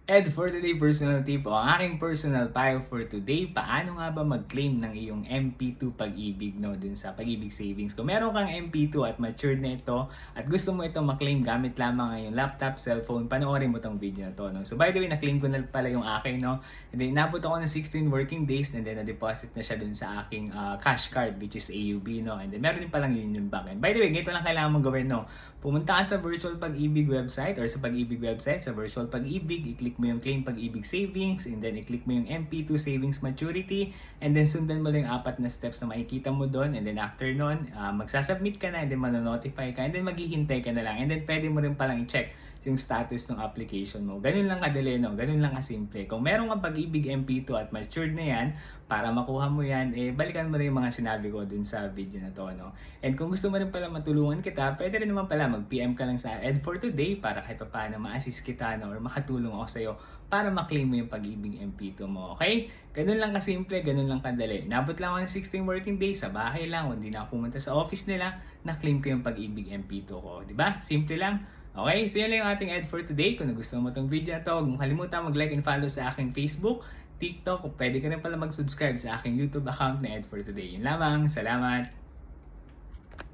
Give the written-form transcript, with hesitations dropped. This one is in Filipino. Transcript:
And for today personal tip o ang aking personal payo for today, paano nga ba mag-claim ng iyong MP2 pag-ibig no dun sa pag-ibig savings. Kung meron kang MP2 at matured na ito at gusto mo itong ma-claim gamit lamang ang iyong laptop, cellphone, panoorin mo tong video na to. No? So by the way, na-claim ko na pala yung akin. No? And then inabot ako ng 16 working days and then na-deposit na siya dun sa aking cash card which is AUB. No? And then meron din palang Union Bank. And by the way, ganito lang kailangan mong gawin. No? Pumunta ka sa virtual pag-ibig website or sa pag-ibig website, sa virtual pag-ibig, i-click mo yung claim pag-ibig savings and then i-click mo yung MP2 savings maturity and then sundan mo lang yung 4 na steps na makikita mo doon and then after nun, magsasubmit ka na and then manonotify ka and then maghihintay ka na lang and then pwede mo rin palang i-check yung status ng application mo. Ganun lang kadali, no? Ganun lang kasimple. Kung meron kang pag-ibig MP2 at matured na yan, para makuha mo yan, balikan mo rin yung mga sinabi ko dun sa video na to, no? And kung gusto mo rin pala matulungan kita, pwede rin naman pala mag-PM ka lang sa Ed for Today para kahit pa paano ma-assist kita, no? Or makatulong ako sa'yo para ma-claim mo yung pag-ibig MP2 mo, okay? Ganun lang kasimple, ganun lang kadali. Nabot lang ako ng 16 working days sa bahay lang, hindi na ako pumunta sa office nila, na-claim ko yung pag-ibig MP2 ko, di ba? Simple lang. Okay, so yun lang yung ating Ed for today. Kung nagustuhan mo itong video na to, huwag mong kalimutan mag-like and follow sa aking Facebook, TikTok, o pwede ka rin pala mag-subscribe sa aking YouTube account na Ed for Today. Yun lamang, salamat!